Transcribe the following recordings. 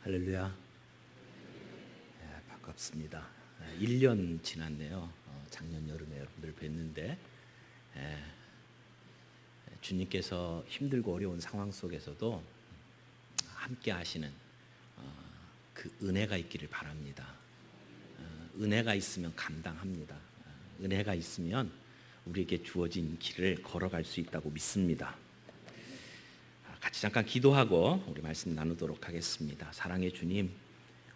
할렐루야. 반갑습니다. 1년 지났네요. 작년 여름에 여러분들 뵀는데 주님께서 힘들고 어려운 상황 속에서도 함께 하시는 그 은혜가 있기를 바랍니다. 은혜가 있으면 감당합니다. 은혜가 있으면 우리에게 주어진 길을 걸어갈 수 있다고 믿습니다. 같이 잠깐 기도하고 우리 말씀 나누도록 하겠습니다. 사랑의 주님,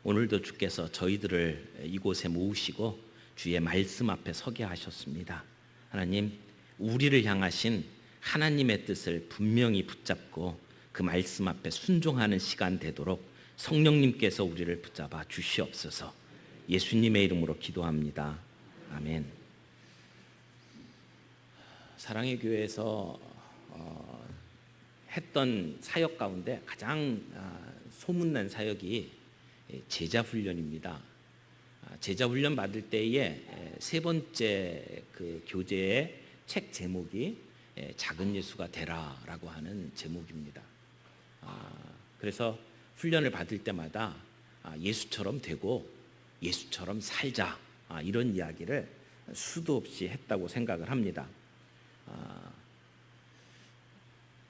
오늘도 주께서 저희들을 이곳에 모으시고 주의 말씀 앞에 서게 하셨습니다. 하나님, 우리를 향하신 하나님의 뜻을 분명히 붙잡고 그 말씀 앞에 순종하는 시간 되도록 성령님께서 우리를 붙잡아 주시옵소서. 예수님의 이름으로 기도합니다. 아멘. 사랑의 교회에서 했던 사역 가운데 가장 소문난 사역이 제자훈련입니다. 제자훈련 받을 때에 세 번째 그 교재의 책 제목이 작은 예수가 되라라고 하는 제목입니다. 그래서 훈련을 받을 때마다 예수처럼 되고 예수처럼 살자, 이런 이야기를 수도 없이 했다고 생각을 합니다.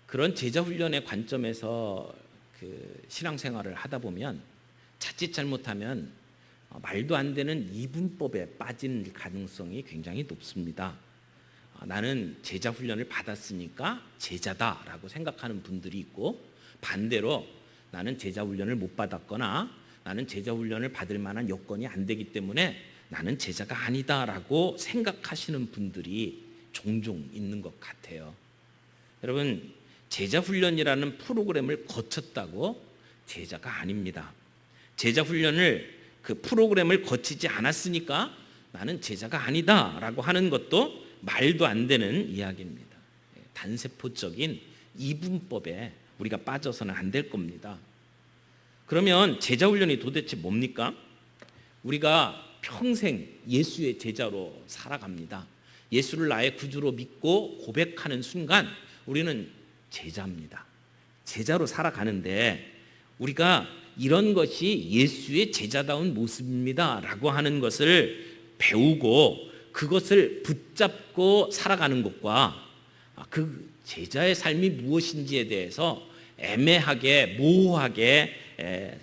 그런 제자훈련의 관점에서 그 신앙생활을 하다 보면 자칫 잘못하면 말도 안 되는 이분법에 빠질 가능성이 굉장히 높습니다. 나는 제자훈련을 받았으니까 제자다라고 생각하는 분들이 있고, 반대로 나는 제자훈련을 못 받았거나 나는 제자훈련을 받을 만한 여건이 안 되기 때문에 나는 제자가 아니다라고 생각하시는 분들이 종종 있는 것 같아요. 여러분, 제자훈련이라는 프로그램을 거쳤다고 제자가 아닙니다. 제자훈련을 그 프로그램을 거치지 않았으니까 나는 제자가 아니다라고 하는 것도 말도 안 되는 이야기입니다. 단세포적인 이분법에 우리가 빠져서는 안 될 겁니다. 그러면 제자훈련이 도대체 뭡니까? 우리가 평생 예수의 제자로 살아갑니다. 예수를 나의 구주로 믿고 고백하는 순간 우리는 제자입니다. 제자로 살아가는데 우리가 이런 것이 예수의 제자다운 모습입니다 라고 하는 것을 배우고 그것을 붙잡고 살아가는 것과 그 제자의 삶이 무엇인지에 대해서 애매하게 모호하게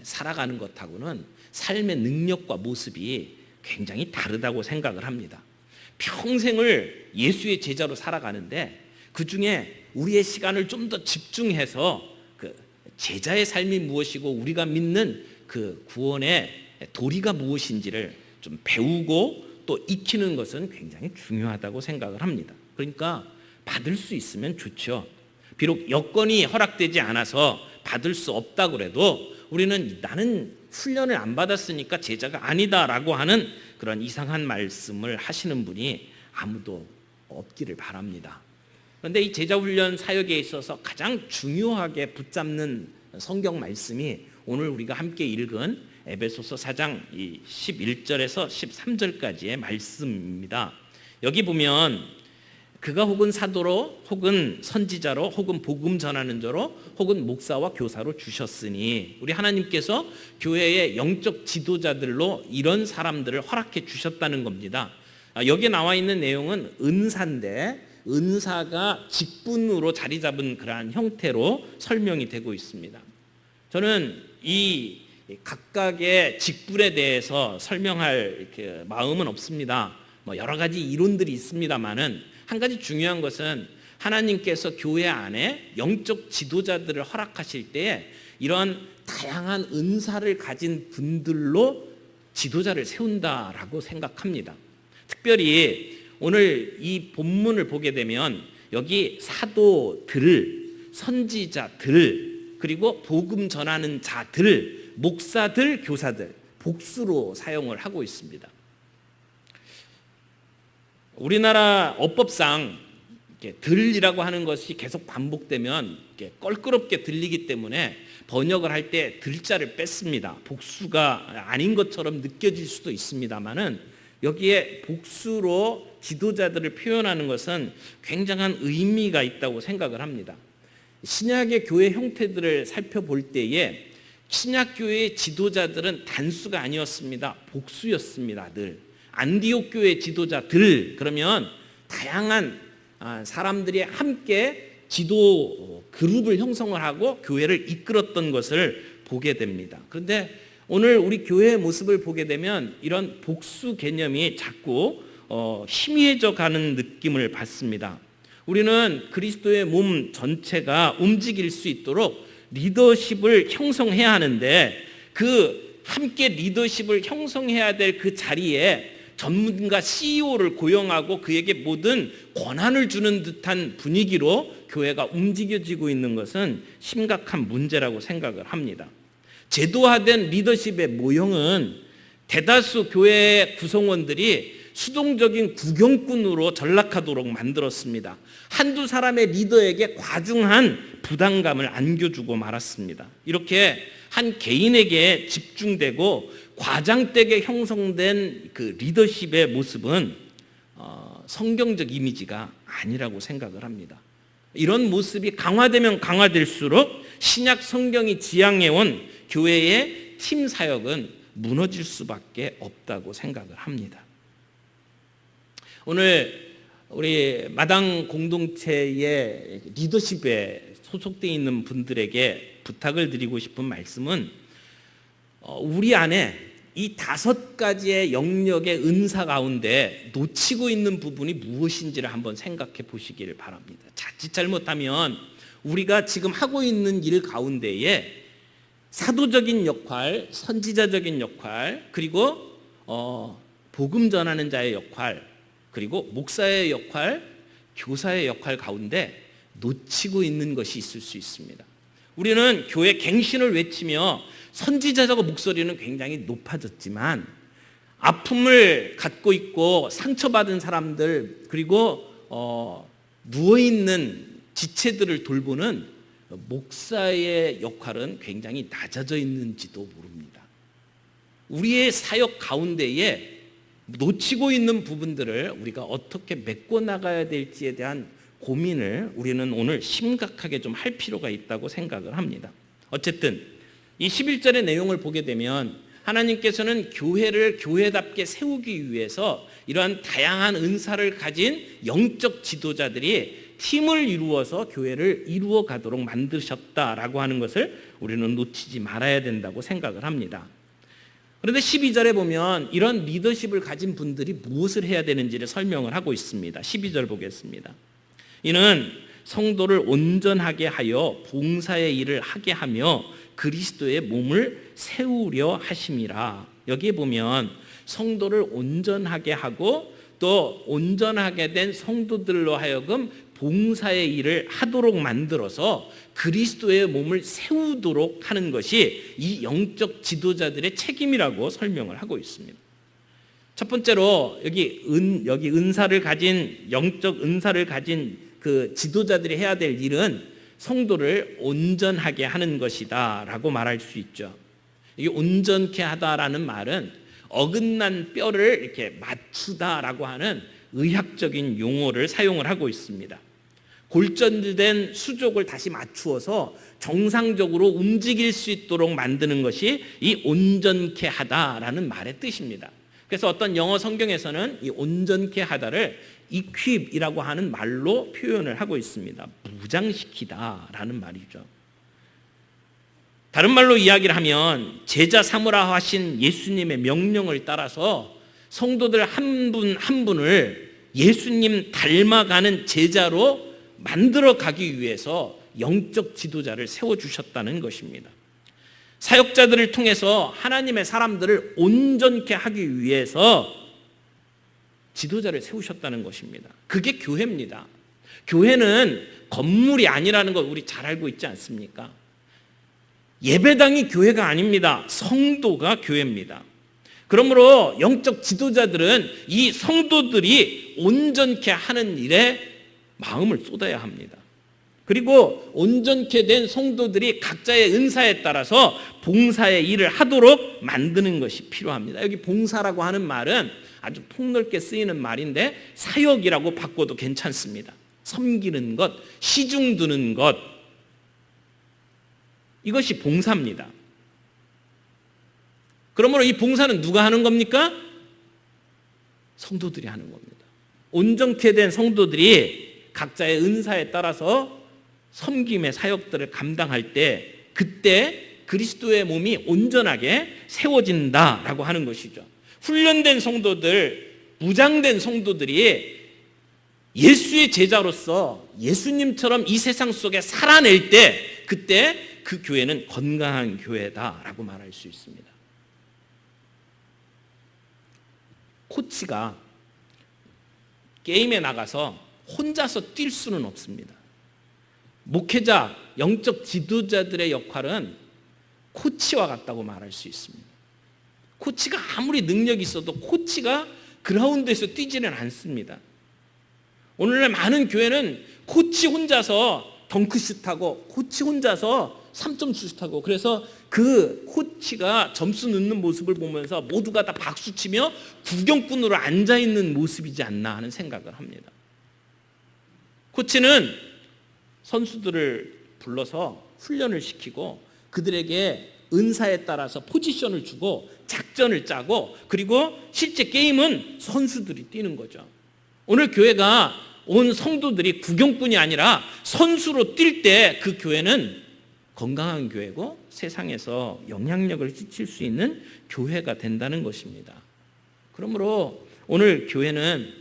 살아가는 것하고는 삶의 능력과 모습이 굉장히 다르다고 생각을 합니다. 평생을 예수의 제자로 살아가는데 그 중에 우리의 시간을 좀 더 집중해서 그 제자의 삶이 무엇이고 우리가 믿는 그 구원의 도리가 무엇인지를 좀 배우고 또 익히는 것은 굉장히 중요하다고 생각을 합니다. 그러니까 받을 수 있으면 좋죠. 비록 여건이 허락되지 않아서 받을 수 없다고 해도 우리는 나는 훈련을 안 받았으니까 제자가 아니다라고 하는 그런 이상한 말씀을 하시는 분이 아무도 없기를 바랍니다. 그런데 이 제자훈련 사역에 있어서 가장 중요하게 붙잡는 성경 말씀이 오늘 우리가 함께 읽은 에베소서 4장 11절에서 13절까지의 말씀입니다. 여기 보면 그가 혹은 사도로 혹은 선지자로 혹은 복음 전하는 자로 혹은 목사와 교사로 주셨으니, 우리 하나님께서 교회의 영적 지도자들로 이런 사람들을 허락해 주셨다는 겁니다. 여기 나와 있는 내용은 은사인데 은사가 직분으로 자리 잡은 그러한 형태로 설명이 되고 있습니다. 저는 이 각각의 직분에 대해서 설명할 마음은 없습니다. 여러 가지 이론들이 있습니다만은 한 가지 중요한 것은 하나님께서 교회 안에 영적 지도자들을 허락하실 때 이런 다양한 은사를 가진 분들로 지도자를 세운다라고 생각합니다. 특별히 오늘 이 본문을 보게 되면 여기 사도들, 선지자들, 그리고 복음 전하는 자들, 목사들, 교사들 복수로 사용을 하고 있습니다. 우리나라 어법상 들이라고 하는 것이 계속 반복되면 껄끄럽게 들리기 때문에 번역을 할 때 들자를 뺐습니다. 복수가 아닌 것처럼 느껴질 수도 있습니다만은 여기에 복수로 지도자들을 표현하는 것은 굉장한 의미가 있다고 생각을 합니다. 신약의 교회 형태들을 살펴볼 때에 신약교회의 지도자들은 단수가 아니었습니다. 복수였습니다. 늘 안디옥 교회 지도자들, 그러면 다양한 사람들이 함께 지도 그룹을 형성을 하고 교회를 이끌었던 것을 보게 됩니다. 그런데 오늘 우리 교회의 모습을 보게 되면 이런 복수 개념이 자꾸 희미해져 가는 느낌을 받습니다. 우리는 그리스도의 몸 전체가 움직일 수 있도록 리더십을 형성해야 하는데, 그 함께 리더십을 형성해야 될 그 자리에 전문가 CEO를 고용하고 그에게 모든 권한을 주는 듯한 분위기로 교회가 움직여지고 있는 것은 심각한 문제라고 생각을 합니다. 제도화된 리더십의 모형은 대다수 교회 구성원들이 수동적인 구경꾼으로 전락하도록 만들었습니다. 한두 사람의 리더에게 과중한 부담감을 안겨주고 말았습니다. 이렇게 한 개인에게 집중되고 과장되게 형성된 그 리더십의 모습은 성경적 이미지가 아니라고 생각을 합니다. 이런 모습이 강화되면 강화될수록 신약 성경이 지향해온 교회의 팀 사역은 무너질 수밖에 없다고 생각을 합니다. 오늘 우리 마당 공동체의 리더십에 소속되어 있는 분들에게 부탁을 드리고 싶은 말씀은, 우리 안에 이 5가지의 영역의 은사 가운데 놓치고 있는 부분이 무엇인지를 한번 생각해 보시기를 바랍니다. 자칫 잘못하면 우리가 지금 하고 있는 일 가운데에 사도적인 역할, 선지자적인 역할, 그리고 복음 전하는 자의 역할, 그리고 목사의 역할, 교사의 역할 가운데 놓치고 있는 것이 있을 수 있습니다. 우리는 교회 갱신을 외치며 선지자적 목소리는 굉장히 높아졌지만, 아픔을 갖고 있고 상처받은 사람들, 그리고 누워있는 지체들을 돌보는 목사의 역할은 굉장히 낮아져 있는지도 모릅니다. 우리의 사역 가운데에 놓치고 있는 부분들을 우리가 어떻게 메꿔 나가야 될지에 대한 고민을 우리는 오늘 심각하게 좀 할 필요가 있다고 생각을 합니다. 어쨌든 이 11절의 내용을 보게 되면 하나님께서는 교회를 교회답게 세우기 위해서 이러한 다양한 은사를 가진 영적 지도자들이 팀을 이루어서 교회를 이루어 가도록 만드셨다라고 하는 것을 우리는 놓치지 말아야 된다고 생각을 합니다. 그런데 12절에 보면 이런 리더십을 가진 분들이 무엇을 해야 되는지를 설명을 하고 있습니다. 12절 보겠습니다. 이는 성도를 온전하게 하여 봉사의 일을 하게 하며 그리스도의 몸을 세우려 하심이라. 여기에 보면 성도를 온전하게 하고 또 온전하게 된 성도들로 하여금 봉사의 일을 하도록 만들어서 그리스도의 몸을 세우도록 하는 것이 이 영적 지도자들의 책임이라고 설명을 하고 있습니다. 첫 번째로 여기 은사를 가진, 영적 은사를 가진 그 지도자들이 해야 될 일은 성도를 온전하게 하는 것이다 라고 말할 수 있죠. 이 온전케 하다라는 말은 어긋난 뼈를 이렇게 맞추다라고 하는 의학적인 용어를 사용을 하고 있습니다. 골절된 수족을 다시 맞추어서 정상적으로 움직일 수 있도록 만드는 것이 이 온전케 하다라는 말의 뜻입니다. 그래서 어떤 영어 성경에서는 이 온전케 하다를 equip이라고 하는 말로 표현을 하고 있습니다. 무장시키다라는 말이죠. 다른 말로 이야기를 하면 제자 삼으라 하신 예수님의 명령을 따라서 성도들 한 분 한 분을 예수님 닮아가는 제자로 만들어 가기 위해서 영적 지도자를 세워주셨다는 것입니다. 사역자들을 통해서 하나님의 사람들을 온전케 하기 위해서 지도자를 세우셨다는 것입니다. 그게 교회입니다. 교회는 건물이 아니라는 걸 우리 잘 알고 있지 않습니까? 예배당이 교회가 아닙니다. 성도가 교회입니다. 그러므로 영적 지도자들은 이 성도들이 온전케 하는 일에 마음을 쏟아야 합니다. 그리고 온전케 된 성도들이 각자의 은사에 따라서 봉사의 일을 하도록 만드는 것이 필요합니다. 여기 봉사라고 하는 말은 아주 폭넓게 쓰이는 말인데 사역이라고 바꿔도 괜찮습니다. 섬기는 것, 시중 두는 것, 이것이 봉사입니다. 그러므로 이 봉사는 누가 하는 겁니까? 성도들이 하는 겁니다. 온전케 된 성도들이 각자의 은사에 따라서 섬김의 사역들을 감당할 때 그때 그리스도의 몸이 온전하게 세워진다라고 하는 것이죠. 훈련된 성도들, 무장된 성도들이 예수의 제자로서 예수님처럼 이 세상 속에 살아낼 때 그때 그 교회는 건강한 교회다라고 말할 수 있습니다. 코치가 게임에 나가서 혼자서 뛸 수는 없습니다. 목회자, 영적 지도자들의 역할은 코치와 같다고 말할 수 있습니다. 코치가 아무리 능력이 있어도 코치가 그라운드에서 뛰지는 않습니다. 오늘날 많은 교회는 코치 혼자서 덩크슛하고 코치 혼자서 3점 슛하고 그래서 그 코치가 점수 넣는 모습을 보면서 모두가 다 박수치며 구경꾼으로 앉아있는 모습이지 않나 하는 생각을 합니다. 코치는 선수들을 불러서 훈련을 시키고 그들에게 은사에 따라서 포지션을 주고 작전을 짜고 그리고 실제 게임은 선수들이 뛰는 거죠. 오늘 교회가 온 성도들이 구경꾼이 아니라 선수로 뛸 때 그 교회는 건강한 교회고 세상에서 영향력을 끼칠 수 있는 교회가 된다는 것입니다. 그러므로 오늘 교회는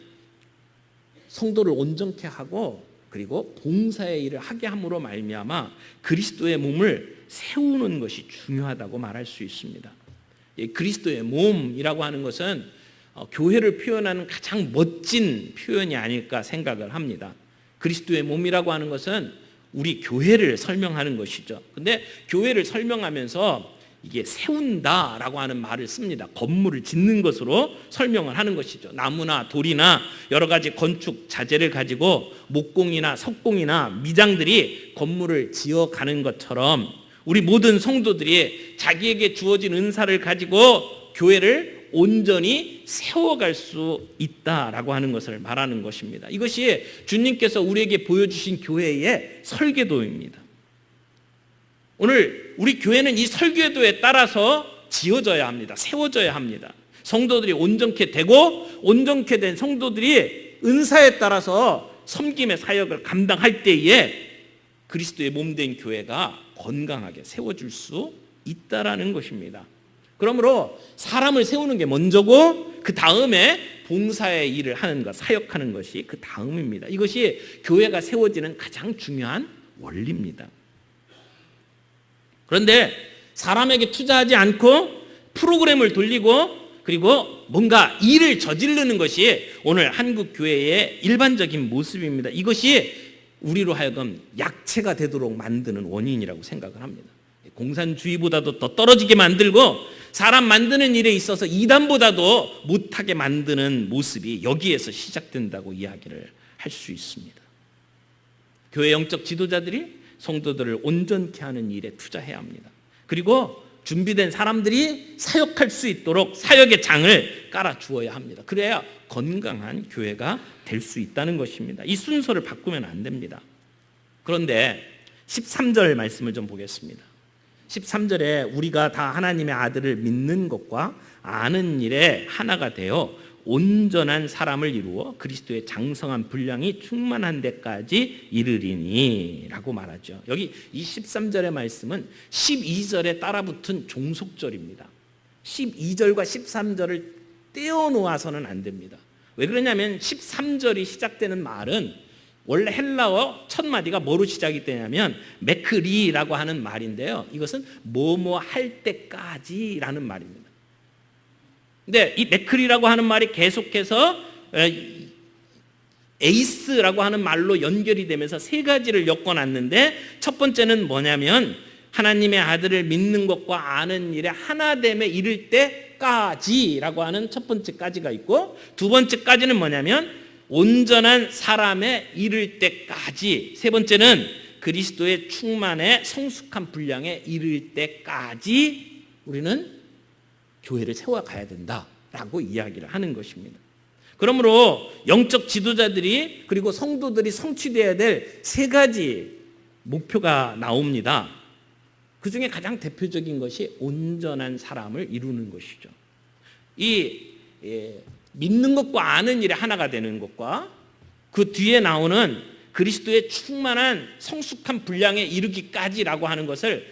성도를 온전케 하고 그리고 봉사의 일을 하게 함으로 말미암아 그리스도의 몸을 세우는 것이 중요하다고 말할 수 있습니다. 그리스도의 몸이라고 하는 것은 교회를 표현하는 가장 멋진 표현이 아닐까 생각을 합니다. 그리스도의 몸이라고 하는 것은 우리 교회를 설명하는 것이죠. 근데 교회를 설명하면서 이게 세운다라고 하는 말을 씁니다. 건물을 짓는 것으로 설명을 하는 것이죠. 나무나 돌이나 여러 가지 건축 자재를 가지고 목공이나 석공이나 미장들이 건물을 지어가는 것처럼 우리 모든 성도들이 자기에게 주어진 은사를 가지고 교회를 온전히 세워갈 수 있다라고 하는 것을 말하는 것입니다. 이것이 주님께서 우리에게 보여주신 교회의 설계도입니다. 오늘 우리 교회는 이 설계도에 따라서 지어져야 합니다. 세워져야 합니다. 성도들이 온전케 되고 온전케 된 성도들이 은사에 따라서 섬김의 사역을 감당할 때에 그리스도의 몸된 교회가 건강하게 세워질 수 있다라는 것입니다. 그러므로 사람을 세우는 게 먼저고 그 다음에 봉사의 일을 하는 것, 사역하는 것이 그 다음입니다. 이것이 교회가 세워지는 가장 중요한 원리입니다. 그런데 사람에게 투자하지 않고 프로그램을 돌리고 그리고 뭔가 일을 저지르는 것이 오늘 한국 교회의 일반적인 모습입니다. 이것이 우리로 하여금 약체가 되도록 만드는 원인이라고 생각을 합니다. 공산주의보다도 더 떨어지게 만들고 사람 만드는 일에 있어서 이단보다도 못하게 만드는 모습이 여기에서 시작된다고 이야기를 할 수 있습니다. 교회 영적 지도자들이 성도들을 온전케 하는 일에 투자해야 합니다. 그리고 준비된 사람들이 사역할 수 있도록 사역의 장을 깔아주어야 합니다. 그래야 건강한 교회가 될 수 있다는 것입니다. 이 순서를 바꾸면 안 됩니다. 그런데 13절 말씀을 좀 보겠습니다. 13절에 우리가 다 하나님의 아들을 믿는 것과 아는 일에 하나가 되어 온전한 사람을 이루어 그리스도의 장성한 분량이 충만한 데까지 이르리니 라고 말하죠. 여기 이 13절의 말씀은 12절에 따라붙은 종속절입니다. 12절과 13절을 떼어놓아서는 안 됩니다. 왜 그러냐면 13절이 시작되는 말은 원래 헬라어 첫 마디가 뭐로 시작이 되냐면 메크리라고 하는 말인데요. 이것은 뭐뭐 할 때까지라는 말입니다. 근데 이 메크리라고 하는 말이 계속해서 에이스라고 하는 말로 연결이 되면서 세 가지를 엮어놨는데 첫 번째는 뭐냐면 하나님의 아들을 믿는 것과 아는 일에 하나됨에 이를 때까지라고 하는 첫 번째까지가 있고 두 번째까지는 뭐냐면 온전한 사람에 이를 때까지, 세 번째는 그리스도의 충만에 성숙한 분량에 이를 때까지 우리는 교회를 세워가야 된다라고 이야기를 하는 것입니다. 그러므로 영적 지도자들이 그리고 성도들이 성취되어야 될 세 가지 목표가 나옵니다. 그 중에 가장 대표적인 것이 온전한 사람을 이루는 것이죠. 이 믿는 것과 아는 일에 하나가 되는 것과 그 뒤에 나오는 그리스도의 충만한 성숙한 분량에 이르기까지라고 하는 것을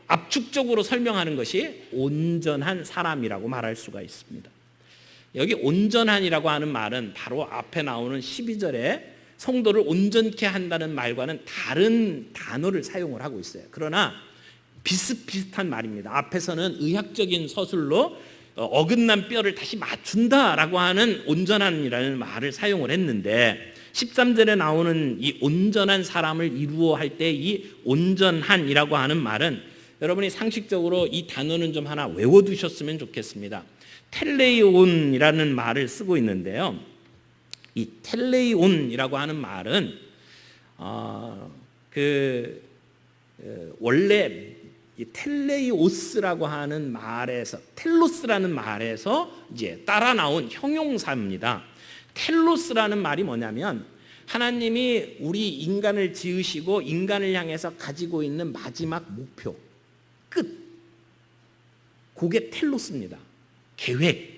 압축적으로 설명하는 것이 온전한 사람이라고 말할 수가 있습니다. 여기 온전한이라고 하는 말은 바로 앞에 나오는 12절에 성도를 온전케 한다는 말과는 다른 단어를 사용을 하고 있어요. 그러나 비슷비슷한 말입니다. 앞에서는 의학적인 서술로 어긋난 뼈를 다시 맞춘다라고 하는 온전한이라는 말을 사용을 했는데 13절에 나오는 이 온전한 사람을 이루어 할 때 이 온전한이라고 하는 말은 여러분이 상식적으로 이 단어는 좀 하나 외워두셨으면 좋겠습니다. 텔레이온이라는 말을 쓰고 있는데요. 이 텔레이온이라고 하는 말은 원래 이 텔레이오스라고 하는 말에서 텔로스라는 말에서 이제 따라 나온 형용사입니다. 텔로스라는 말이 뭐냐면 하나님이 우리 인간을 지으시고 인간을 향해서 가지고 있는 마지막 목표, 끝. 그게 텔로스입니다. 계획.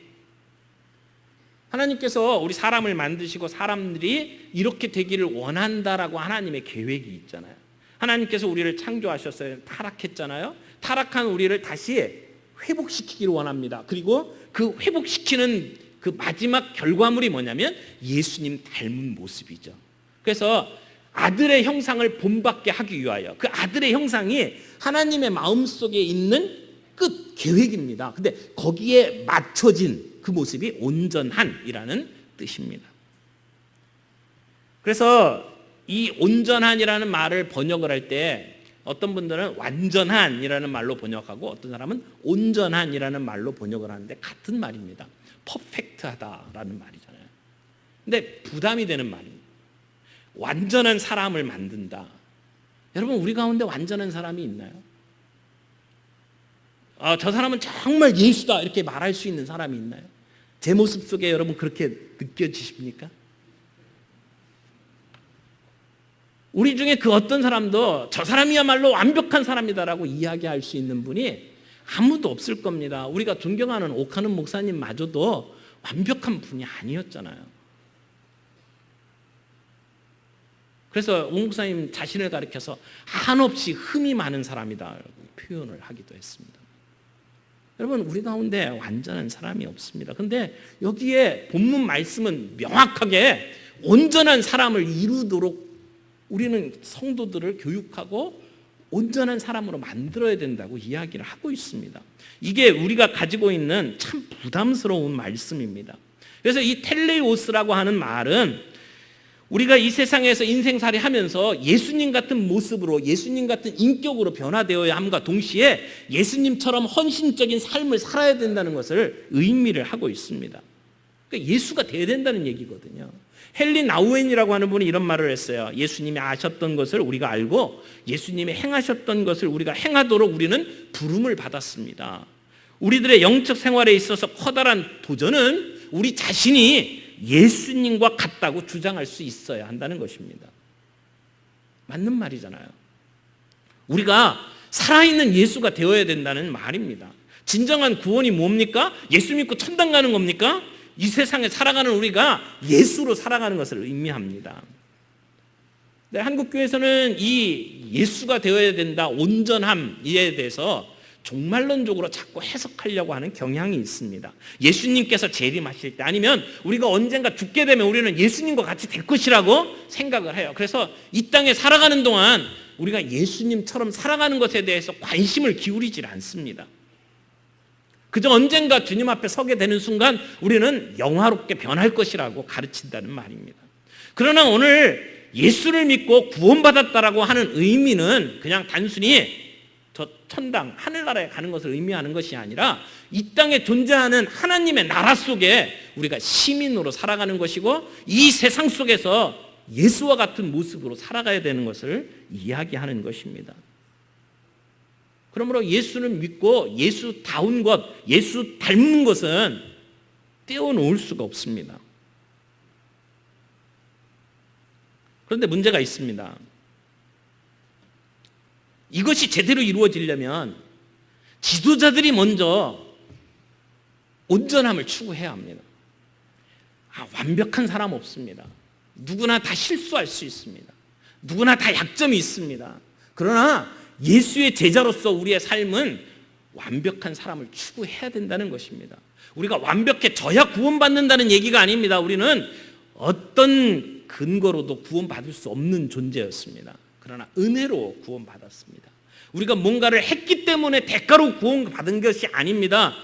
하나님께서 우리 사람을 만드시고 사람들이 이렇게 되기를 원한다라고 하나님의 계획이 있잖아요. 하나님께서 우리를 창조하셨어요. 타락했잖아요. 타락한 우리를 다시 회복시키기를 원합니다. 그리고 그 회복시키는 그 마지막 결과물이 뭐냐면 예수님 닮은 모습이죠. 그래서 아들의 형상을 본받게 하기 위하여 그 아들의 형상이 하나님의 마음속에 있는 끝 계획입니다. 근데 거기에 맞춰진 그 모습이 온전한이라는 뜻입니다. 그래서 이 온전한이라는 말을 번역을 할 때 어떤 분들은 완전한이라는 말로 번역하고 어떤 사람은 온전한이라는 말로 번역을 하는데 같은 말입니다. 퍼펙트하다라는 말이잖아요. 근데 부담이 되는 말입니다. 완전한 사람을 만든다. 여러분 우리 가운데 완전한 사람이 있나요? 저 사람은 정말 예수다 이렇게 말할 수 있는 사람이 있나요? 제 모습 속에 여러분 그렇게 느껴지십니까? 우리 중에 그 어떤 사람도 저 사람이야말로 완벽한 사람이다라고 이야기할 수 있는 분이 아무도 없을 겁니다. 우리가 존경하는 오카는 목사님마저도 완벽한 분이 아니었잖아요. 그래서 오 목사님 자신을 가리켜서 한없이 흠이 많은 사람이다 표현을 하기도 했습니다. 여러분 우리 가운데 완전한 사람이 없습니다. 그런데 여기에 본문 말씀은 명확하게 온전한 사람을 이루도록 우리는 성도들을 교육하고 온전한 사람으로 만들어야 된다고 이야기를 하고 있습니다. 이게 우리가 가지고 있는 참 부담스러운 말씀입니다. 그래서 이 텔레오스라고 하는 말은 우리가 이 세상에서 인생살이 하면서 예수님 같은 모습으로 예수님 같은 인격으로 변화되어야 함과 동시에 예수님처럼 헌신적인 삶을 살아야 된다는 것을 의미를 하고 있습니다. 그러니까 예수가 되어야 된다는 얘기거든요. 헨리 나우엔이라고 하는 분이 이런 말을 했어요. 예수님이 아셨던 것을 우리가 알고 예수님이 행하셨던 것을 우리가 행하도록 우리는 부름을 받았습니다. 우리들의 영적 생활에 있어서 커다란 도전은 우리 자신이 예수님과 같다고 주장할 수 있어야 한다는 것입니다. 맞는 말이잖아요. 우리가 살아있는 예수가 되어야 된다는 말입니다. 진정한 구원이 뭡니까? 예수 믿고 천당 가는 겁니까? 이 세상에 살아가는 우리가 예수로 살아가는 것을 의미합니다. 네, 한국교회에서는 이 예수가 되어야 된다, 온전함에 대해서 종말론적으로 자꾸 해석하려고 하는 경향이 있습니다. 예수님께서 재림하실 때 아니면 우리가 언젠가 죽게 되면 우리는 예수님과 같이 될 것이라고 생각을 해요. 그래서 이 땅에 살아가는 동안 우리가 예수님처럼 살아가는 것에 대해서 관심을 기울이질 않습니다. 그저 언젠가 주님 앞에 서게 되는 순간 우리는 영화롭게 변할 것이라고 가르친다는 말입니다. 그러나 오늘 예수를 믿고 구원받았다라고 하는 의미는 그냥 단순히 저 천당 하늘나라에 가는 것을 의미하는 것이 아니라 이 땅에 존재하는 하나님의 나라 속에 우리가 시민으로 살아가는 것이고 이 세상 속에서 예수와 같은 모습으로 살아가야 되는 것을 이야기하는 것입니다. 그러므로 예수를 믿고 예수다운 것, 예수 닮는 것은 떼어놓을 수가 없습니다. 그런데 문제가 있습니다. 이것이 제대로 이루어지려면 지도자들이 먼저 온전함을 추구해야 합니다. 완벽한 사람 없습니다. 누구나 다 실수할 수 있습니다. 누구나 다 약점이 있습니다. 그러나 예수의 제자로서 우리의 삶은 완벽한 사람을 추구해야 된다는 것입니다. 우리가 완벽해져야 구원받는다는 얘기가 아닙니다. 우리는 어떤 근거로도 구원받을 수 없는 존재였습니다. 그러나 은혜로 구원받았습니다. 우리가 뭔가를 했기 때문에 대가로 구원받은 것이 아닙니다.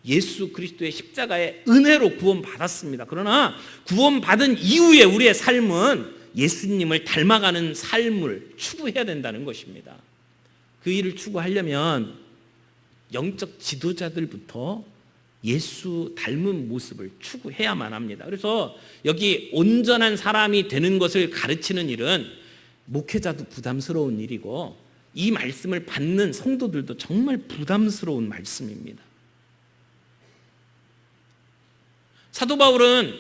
예수 그리스도의 십자가의 은혜로 구원받았습니다. 그러나 구원받은 이후에 우리의 삶은 예수님을 닮아가는 삶을 추구해야 된다는 것입니다. 그 일을 추구하려면 영적 지도자들부터 예수 닮은 모습을 추구해야만 합니다. 그래서 여기 온전한 사람이 되는 것을 가르치는 일은 목회자도 부담스러운 일이고 이 말씀을 받는 성도들도 정말 부담스러운 말씀입니다. 사도 바울은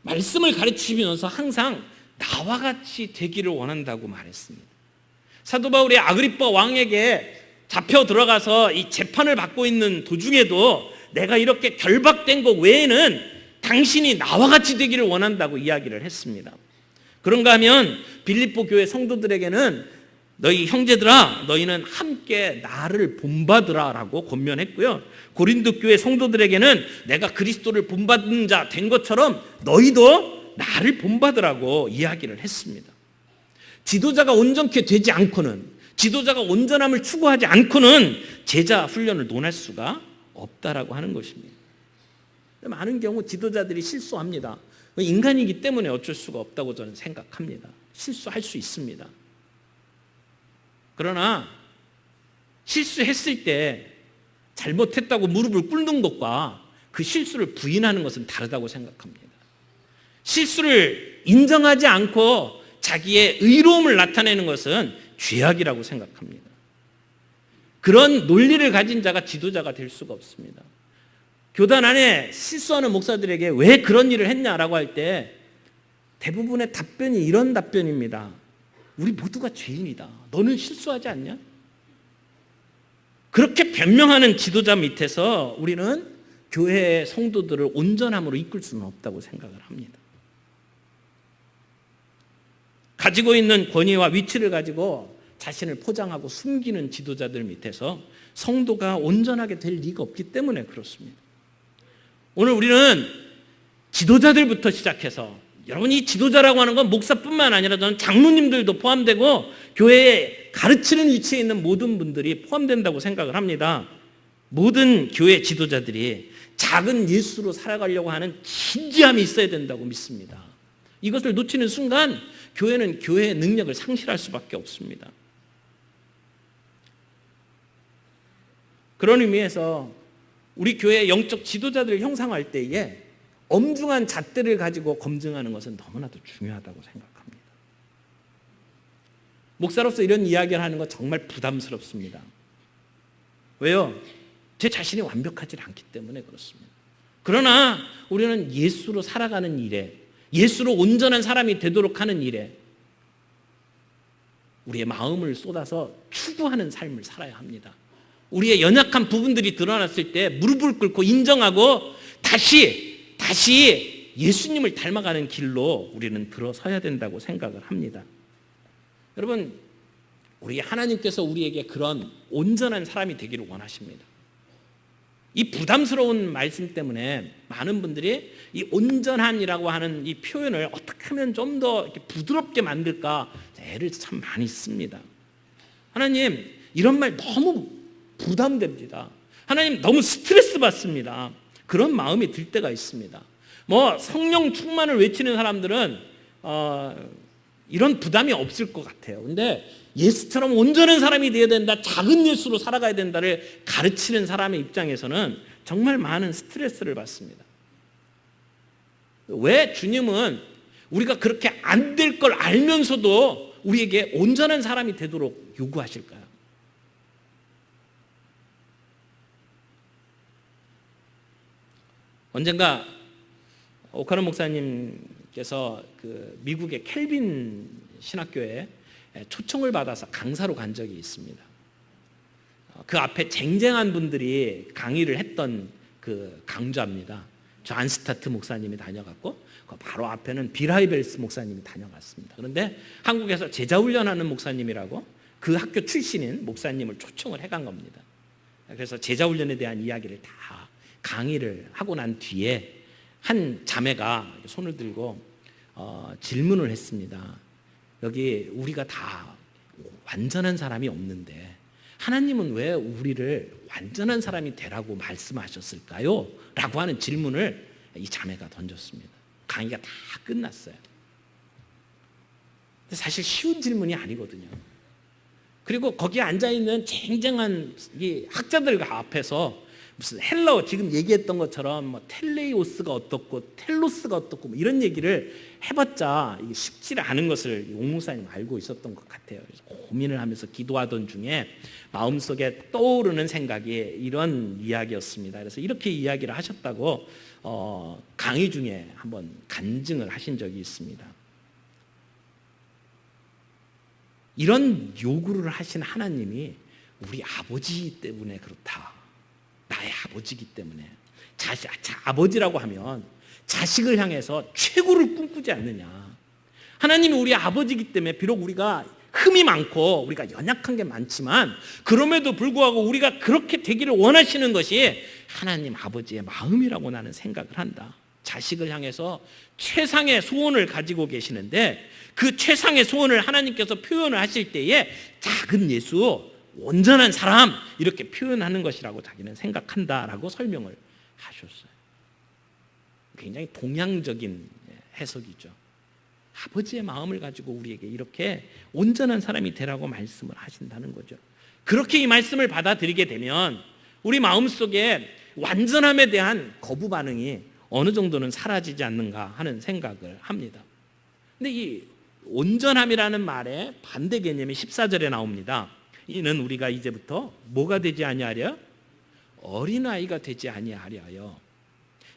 말씀을 가르치면서 항상 나와 같이 되기를 원한다고 말했습니다. 사도 바울이 아그리빠 왕에게 잡혀 들어가서 이 재판을 받고 있는 도중에도 내가 이렇게 결박된 것 외에는 당신이 나와 같이 되기를 원한다고 이야기를 했습니다. 그런가 하면 빌립보 교회 성도들에게는 너희 형제들아 너희는 함께 나를 본받으라 라고 권면했고요. 고린도 교회 성도들에게는 내가 그리스도를 본받은 자 된 것처럼 너희도 나를 본받으라고 이야기를 했습니다. 지도자가 온전케 되지 않고는, 지도자가 온전함을 추구하지 않고는 제자 훈련을 논할 수가 없다라고 하는 것입니다. 많은 경우 지도자들이 실수합니다. 인간이기 때문에 어쩔 수가 없다고 저는 생각합니다. 실수할 수 있습니다. 그러나 실수했을 때 잘못했다고 무릎을 꿇는 것과 그 실수를 부인하는 것은 다르다고 생각합니다. 실수를 인정하지 않고 자기의 의로움을 나타내는 것은 죄악이라고 생각합니다. 그런 논리를 가진 자가 지도자가 될 수가 없습니다. 교단 안에 실수하는 목사들에게 왜 그런 일을 했냐라고 할 때 대부분의 답변이 이런 답변입니다. 우리 모두가 죄인이다. 너는 실수하지 않냐? 그렇게 변명하는 지도자 밑에서 우리는 교회의 성도들을 온전함으로 이끌 수는 없다고 생각을 합니다. 가지고 있는 권위와 위치를 가지고 자신을 포장하고 숨기는 지도자들 밑에서 성도가 온전하게 될 리가 없기 때문에 그렇습니다. 오늘 우리는 지도자들부터 시작해서, 여러분 이 지도자라고 하는 건 목사뿐만 아니라 저는 장로님들도 포함되고 교회에 가르치는 위치에 있는 모든 분들이 포함된다고 생각을 합니다. 모든 교회 지도자들이 작은 예수로 살아가려고 하는 진지함이 있어야 된다고 믿습니다. 이것을 놓치는 순간 교회는 교회의 능력을 상실할 수밖에 없습니다. 그런 의미에서 우리 교회의 영적 지도자들을 형성할 때에 엄중한 잣대를 가지고 검증하는 것은 너무나도 중요하다고 생각합니다. 목사로서 이런 이야기를 하는 것 정말 부담스럽습니다. 왜요? 제 자신이 완벽하지 않기 때문에 그렇습니다. 그러나 우리는 예수로 살아가는 일에, 예수로 온전한 사람이 되도록 하는 일에 우리의 마음을 쏟아서 추구하는 삶을 살아야 합니다. 우리의 연약한 부분들이 드러났을 때 무릎을 꿇고 인정하고 다시 예수님을 닮아가는 길로 우리는 들어서야 된다고 생각을 합니다. 여러분, 우리 하나님께서 우리에게 그런 온전한 사람이 되기를 원하십니다. 이 부담스러운 말씀 때문에 많은 분들이 이 온전한이라고 하는 이 표현을 어떻게 하면 좀 더 부드럽게 만들까 애를 참 많이 씁니다. 하나님, 이런 말 너무 부담됩니다. 하나님, 너무 스트레스 받습니다. 그런 마음이 들 때가 있습니다. 성령 충만을 외치는 사람들은 이런 부담이 없을 것 같아요. 근데 예수처럼 온전한 사람이 되어야 된다, 작은 예수로 살아가야 된다를 가르치는 사람의 입장에서는 정말 많은 스트레스를 받습니다. 왜 주님은 우리가 그렇게 안 될 걸 알면서도 우리에게 온전한 사람이 되도록 요구하실까요? 언젠가 오카노 목사님께서 그 미국의 켈빈 신학교에 초청을 받아서 강사로 간 적이 있습니다. 그 앞에 쟁쟁한 분들이 강의를 했던 그 강좌입니다. 존 스타트 목사님이 다녀갔고 그 바로 앞에는 빌 하이벨스 목사님이 다녀갔습니다. 그런데 한국에서 제자훈련하는 목사님이라고 그 학교 출신인 목사님을 초청을 해간 겁니다. 그래서 제자훈련에 대한 이야기를 다 강의를 하고 난 뒤에 한 자매가 손을 들고 질문을 했습니다. 여기 우리가 다 완전한 사람이 없는데 하나님은 왜 우리를 완전한 사람이 되라고 말씀하셨을까요? 라고 하는 질문을 이 자매가 던졌습니다. 강의가 다 끝났어요. 근데 사실 쉬운 질문이 아니거든요. 그리고 거기에 앉아있는 쟁쟁한 이 학자들 앞에서 무슨 헬라어 지금 얘기했던 것처럼 뭐 텔레이오스가 어떻고 텔로스가 어떻고 뭐 이런 얘기를 해봤자 이게 쉽지 않은 것을 옹 목사님 알고 있었던 것 같아요. 그래서 고민을 하면서 기도하던 중에 마음속에 떠오르는 생각이 이런 이야기였습니다. 그래서 이렇게 이야기를 하셨다고 강의 중에 한번 간증을 하신 적이 있습니다. 이런 요구를 하신 하나님이 우리 아버지 때문에 그렇다. 나의 아버지이기 때문에. 아버지라고 하면 자식을 향해서 최고를 꿈꾸지 않느냐. 하나님이 우리 아버지이기 때문에 비록 우리가 흠이 많고 우리가 연약한 게 많지만 그럼에도 불구하고 우리가 그렇게 되기를 원하시는 것이 하나님 아버지의 마음이라고 나는 생각을 한다. 자식을 향해서 최상의 소원을 가지고 계시는데 그 최상의 소원을 하나님께서 표현을 하실 때에 작은 예수, 온전한 사람 이렇게 표현하는 것이라고 자기는 생각한다라고 설명을 하셨어요. 굉장히 동양적인 해석이죠. 아버지의 마음을 가지고 우리에게 이렇게 온전한 사람이 되라고 말씀을 하신다는 거죠. 그렇게 이 말씀을 받아들이게 되면 우리 마음속에 완전함에 대한 거부 반응이 어느 정도는 사라지지 않는가 하는 생각을 합니다. 근데 이 온전함이라는 말의 반대 개념이 14절에 나옵니다. 이는 우리가 이제부터 뭐가 되지 아니하려? 어린아이가 되지 아니하려요.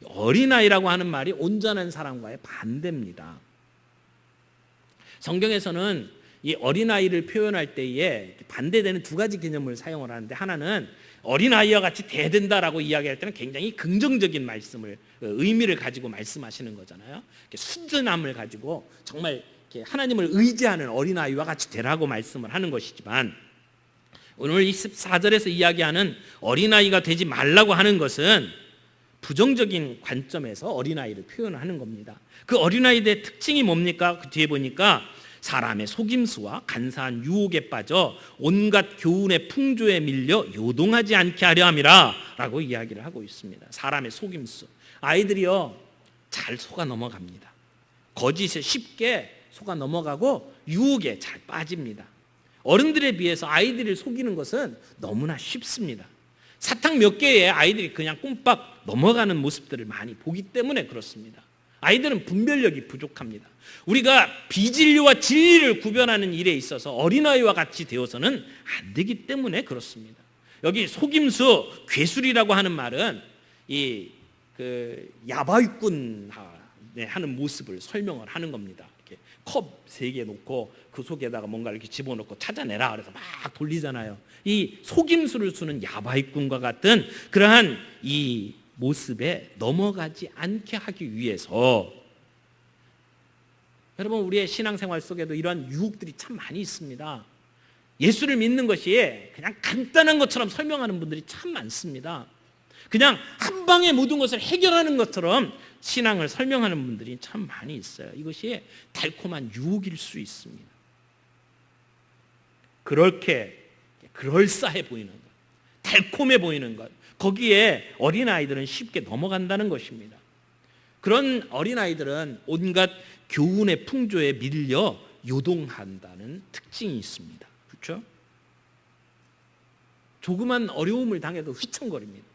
어린아이라고 하는 말이 온전한 사람과의 반대입니다. 성경에서는 이 어린아이를 표현할 때에 반대되는 두 가지 개념을 사용을 하는데 하나는 어린아이와 같이 돼야 된다라고 이야기할 때는 굉장히 긍정적인 말씀을 의미를 가지고 말씀하시는 거잖아요. 순전함을 가지고 정말 하나님을 의지하는 어린아이와 같이 되라고 말씀을 하는 것이지만 오늘 24절에서 이야기하는 어린아이가 되지 말라고 하는 것은 부정적인 관점에서 어린아이를 표현하는 겁니다. 그 어린아이들의 특징이 뭡니까? 그 뒤에 보니까 사람의 속임수와 간사한 유혹에 빠져 온갖 교훈의 풍조에 밀려 요동하지 않게 하려 함이라 라고 이야기를 하고 있습니다. 사람의 속임수. 아이들이요 잘 속아 넘어갑니다. 거짓에 쉽게 속아 넘어가고 유혹에 잘 빠집니다. 어른들에 비해서 아이들을 속이는 것은 너무나 쉽습니다. 사탕 몇 개에 아이들이 그냥 꼼빡 넘어가는 모습들을 많이 보기 때문에 그렇습니다. 아이들은 분별력이 부족합니다. 우리가 비진리와 진리를 구별하는 일에 있어서 어린아이와 같이 되어서는 안 되기 때문에 그렇습니다. 여기 속임수, 괴술이라고 하는 말은 이 야바위꾼 하는 모습을 설명을 하는 겁니다. 이렇게 컵 3개 놓고 그 속에다가 뭔가 이렇게 집어넣고 찾아내라 그래서 막 돌리잖아요. 이 속임수를 쓰는 야바위꾼과 같은 그러한 이 모습에 넘어가지 않게 하기 위해서 여러분 우리의 신앙생활 속에도 이러한 유혹들이 참 많이 있습니다. 예수를 믿는 것이 그냥 간단한 것처럼 설명하는 분들이 참 많습니다. 그냥 한 방에 모든 것을 해결하는 것처럼 신앙을 설명하는 분들이 참 많이 있어요. 이것이 달콤한 유혹일 수 있습니다. 그렇게 그럴싸해 보이는 것, 달콤해 보이는 것, 거기에 어린아이들은 쉽게 넘어간다는 것입니다. 그런 어린아이들은 온갖 교훈의 풍조에 밀려 요동한다는 특징이 있습니다. 그렇죠? 조그만 어려움을 당해도 휘청거립니다.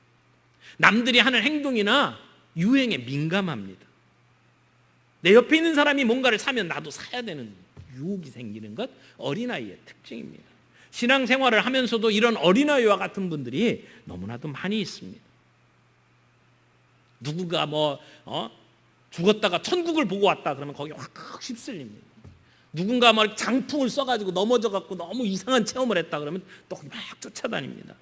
남들이 하는 행동이나 유행에 민감합니다. 내 옆에 있는 사람이 뭔가를 사면 나도 사야 되는 유혹이 생기는 것 어린아이의 특징입니다. 신앙생활을 하면서도 이런 어린아이와 같은 분들이 너무나도 많이 있습니다. 누구가 죽었다가 천국을 보고 왔다 그러면 거기 확 휩쓸립니다. 누군가 막 장풍을 써가지고 넘어져갖고 너무 이상한 체험을 했다 그러면 또 막 쫓아다닙니다.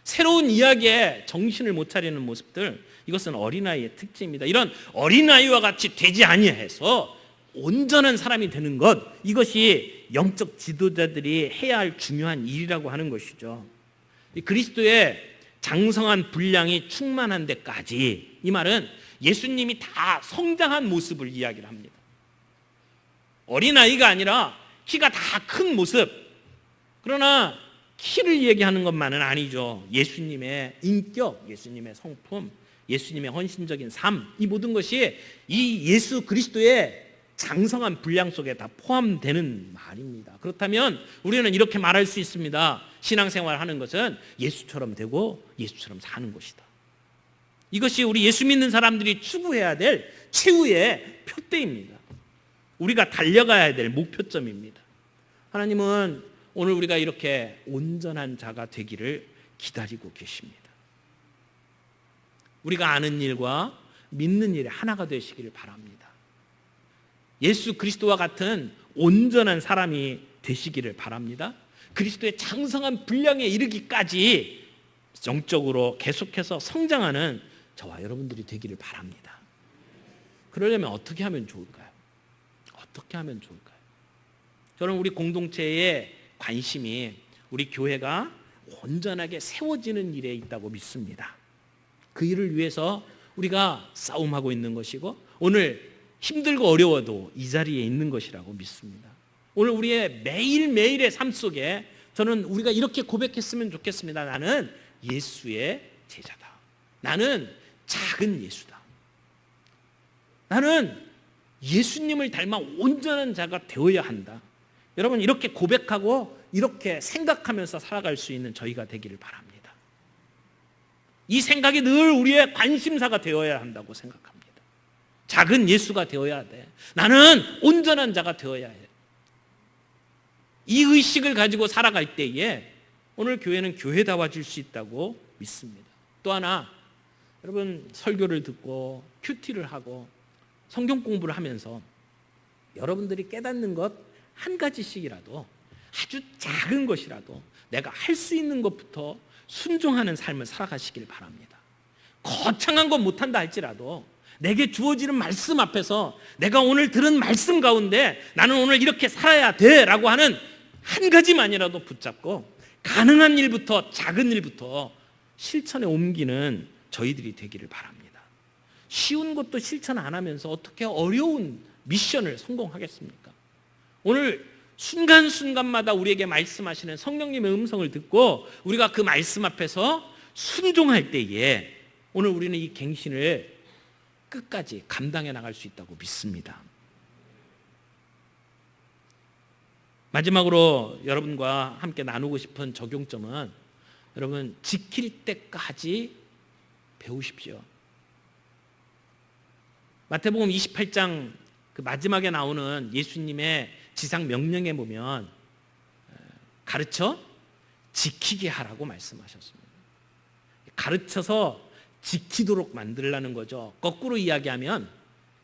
새로운 이야기에 정신을 못 차리는 모습들, 이것은 어린아이의 특징입니다. 이런 어린아이와 같이 되지 아니해서 온전한 사람이 되는 것, 이것이 영적 지도자들이 해야 할 중요한 일이라고 하는 것이죠. 그리스도의 장성한 분량이 충만한 데까지, 이 말은 예수님이 다 성장한 모습을 이야기를 합니다. 어린아이가 아니라 키가 다 큰 모습. 그러나 키를 얘기하는 것만은 아니죠. 예수님의 인격, 예수님의 성품, 예수님의 헌신적인 삶, 이 모든 것이 이 예수 그리스도의 장성한 분량 속에 다 포함되는 말입니다. 그렇다면 우리는 이렇게 말할 수 있습니다. 신앙생활 하는 것은 예수처럼 되고 예수처럼 사는 것이다. 이것이 우리 예수 믿는 사람들이 추구해야 될 최후의 표대입니다. 우리가 달려가야 될 목표점입니다. 하나님은 오늘 우리가 이렇게 온전한 자가 되기를 기다리고 계십니다. 우리가 아는 일과 믿는 일에 하나가 되시기를 바랍니다. 예수 그리스도와 같은 온전한 사람이 되시기를 바랍니다. 그리스도의 장성한 분량에 이르기까지 영적으로 계속해서 성장하는 저와 여러분들이 되기를 바랍니다. 그러려면 어떻게 하면 좋을까요? 어떻게 하면 좋을까요? 저는 우리 공동체의 관심이 우리 교회가 온전하게 세워지는 일에 있다고 믿습니다. 그 일을 위해서 우리가 싸움하고 있는 것이고, 오늘 힘들고 어려워도 이 자리에 있는 것이라고 믿습니다. 오늘 우리의 매일매일의 삶 속에 저는 우리가 이렇게 고백했으면 좋겠습니다. 나는 예수의 제자다. 나는 작은 예수다. 나는 예수님을 닮아 온전한 자가 되어야 한다. 여러분, 이렇게 고백하고 이렇게 생각하면서 살아갈 수 있는 저희가 되기를 바랍니다. 이 생각이 늘 우리의 관심사가 되어야 한다고 생각합니다. 작은 예수가 되어야 돼. 나는 온전한 자가 되어야 해. 이 의식을 가지고 살아갈 때에 오늘 교회는 교회다워질 수 있다고 믿습니다. 또 하나, 여러분, 설교를 듣고 큐티를 하고 성경 공부를 하면서 여러분들이 깨닫는 것 한 가지씩이라도, 아주 작은 것이라도 내가 할 수 있는 것부터 순종하는 삶을 살아가시길 바랍니다. 거창한 건 못한다 할지라도 내게 주어지는 말씀 앞에서 내가 오늘 들은 말씀 가운데 나는 오늘 이렇게 살아야 돼 라고 하는 한 가지만이라도 붙잡고 가능한 일부터, 작은 일부터 실천에 옮기는 저희들이 되기를 바랍니다. 쉬운 것도 실천 안 하면서 어떻게 어려운 미션을 성공하겠습니까? 오늘 순간순간마다 우리에게 말씀하시는 성령님의 음성을 듣고 우리가 그 말씀 앞에서 순종할 때에 오늘 우리는 이 갱신을 끝까지 감당해 나갈 수 있다고 믿습니다. 마지막으로 여러분과 함께 나누고 싶은 적용점은, 여러분, 지킬 때까지 배우십시오. 마태복음 28장 그 마지막에 나오는 예수님의 지상 명령에 보면 가르쳐 지키게 하라고 말씀하셨습니다. 가르쳐서 지키도록 만들라는 거죠. 거꾸로 이야기하면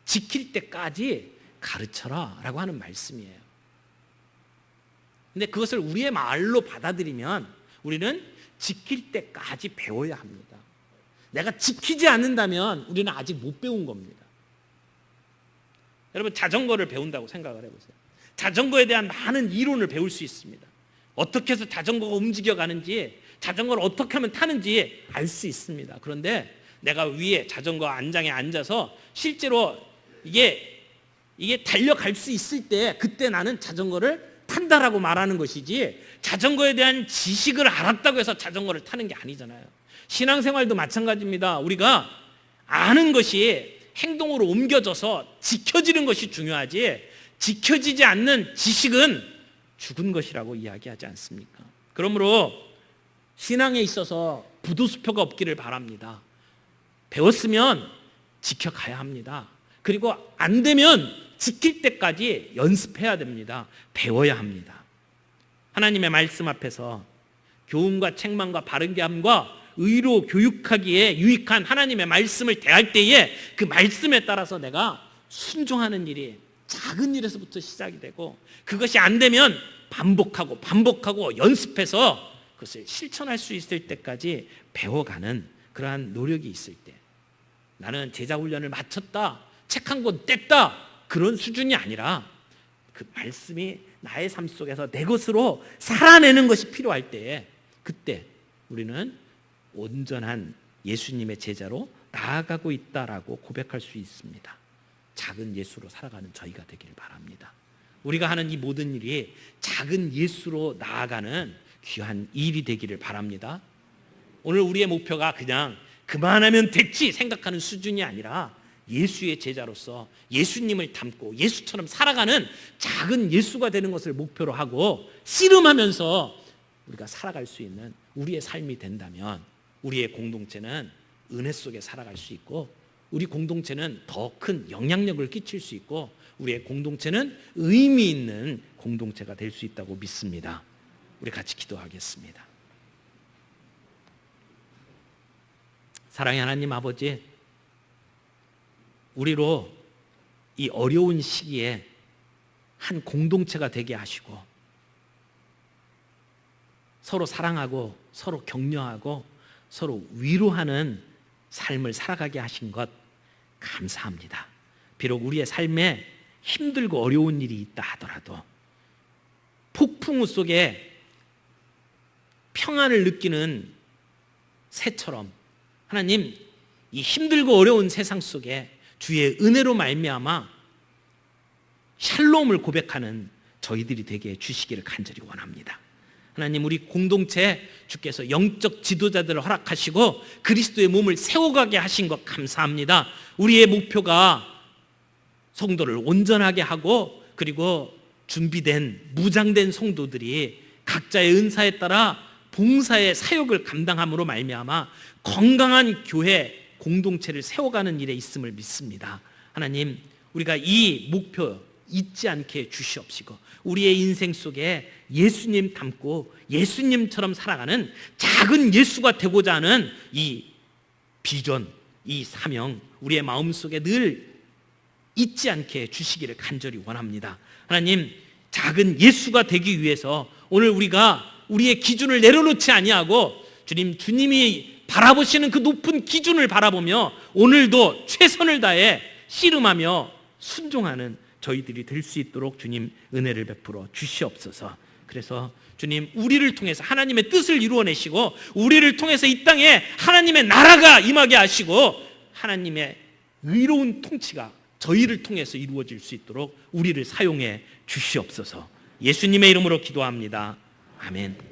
지킬 때까지 가르쳐라 라고 하는 말씀이에요. 근데 그것을 우리의 말로 받아들이면 우리는 지킬 때까지 배워야 합니다. 내가 지키지 않는다면 우리는 아직 못 배운 겁니다. 여러분, 자전거를 배운다고 생각을 해보세요. 자전거에 대한 많은 이론을 배울 수 있습니다. 어떻게 해서 자전거가 움직여가는지, 자전거를 어떻게 하면 타는지 알 수 있습니다. 그런데 내가 위에 자전거 안장에 앉아서 실제로 이게 달려갈 수 있을 때, 그때 나는 자전거를 탄다라고 말하는 것이지, 자전거에 대한 지식을 알았다고 해서 자전거를 타는 게 아니잖아요. 신앙생활도 마찬가지입니다. 우리가 아는 것이 행동으로 옮겨져서 지켜지는 것이 중요하지, 지켜지지 않는 지식은 죽은 것이라고 이야기하지 않습니까? 그러므로 신앙에 있어서 부도수표가 없기를 바랍니다. 배웠으면 지켜가야 합니다. 그리고 안 되면 지킬 때까지 연습해야 됩니다. 배워야 합니다. 하나님의 말씀 앞에서 교훈과 책망과 바른게함과 의로 교육하기에 유익한 하나님의 말씀을 대할 때에 그 말씀에 따라서 내가 순종하는 일이 작은 일에서부터 시작이 되고, 그것이 안 되면 반복하고 연습해서 그것을 실천할 수 있을 때까지 배워가는 그러한 노력이 있을 때, 나는 제자훈련을 마쳤다, 책 한 권 뗐다, 그런 수준이 아니라 그 말씀이 나의 삶 속에서 내 것으로 살아내는 것이 필요할 때에, 그때 우리는 온전한 예수님의 제자로 나아가고 있다라고 고백할 수 있습니다. 작은 예수로 살아가는 저희가 되기를 바랍니다. 우리가 하는 이 모든 일이 작은 예수로 나아가는 귀한 일이 되기를 바랍니다. 오늘 우리의 목표가 그냥 그만하면 됐지 생각하는 수준이 아니라 예수의 제자로서 예수님을 닮고 예수처럼 살아가는 작은 예수가 되는 것을 목표로 하고 씨름하면서 우리가 살아갈 수 있는 우리의 삶이 된다면, 우리의 공동체는 은혜 속에 살아갈 수 있고, 우리 공동체는 더 큰 영향력을 끼칠 수 있고, 우리의 공동체는 의미 있는 공동체가 될 수 있다고 믿습니다. 우리 같이 기도하겠습니다. 사랑의 하나님 아버지, 우리로 이 어려운 시기에 한 공동체가 되게 하시고, 서로 사랑하고 서로 격려하고 서로 위로하는 삶을 살아가게 하신 것 감사합니다. 비록 우리의 삶에 힘들고 어려운 일이 있다 하더라도 폭풍우 속에 평안을 느끼는 새처럼, 하나님, 이 힘들고 어려운 세상 속에 주의 은혜로 말미암아 샬롬을 고백하는 저희들이 되게 해주시기를 간절히 원합니다. 하나님, 우리 공동체 주께서 영적 지도자들을 허락하시고 그리스도의 몸을 세워가게 하신 것 감사합니다. 우리의 목표가 성도를 온전하게 하고, 그리고 준비된 무장된 성도들이 각자의 은사에 따라 봉사의 사역을 감당함으로 말미암아 건강한 교회 공동체를 세워가는 일에 있음을 믿습니다. 하나님, 우리가 이 목표 잊지 않게 주시옵시고, 우리의 인생 속에 예수님 닮고 예수님처럼 살아가는 작은 예수가 되고자 하는 이 비전, 이 사명, 우리의 마음속에 늘 잊지 않게 주시기를 간절히 원합니다. 하나님, 작은 예수가 되기 위해서 오늘 우리가 우리의 기준을 내려놓지 아니하고 주님이 바라보시는 그 높은 기준을 바라보며 오늘도 최선을 다해 씨름하며 순종하는 저희들이 될 수 있도록 주님 은혜를 베풀어 주시옵소서. 그래서 주님, 우리를 통해서 하나님의 뜻을 이루어내시고, 우리를 통해서 이 땅에 하나님의 나라가 임하게 하시고, 하나님의 의로운 통치가 저희를 통해서 이루어질 수 있도록 우리를 사용해 주시옵소서. 예수님의 이름으로 기도합니다. 아멘.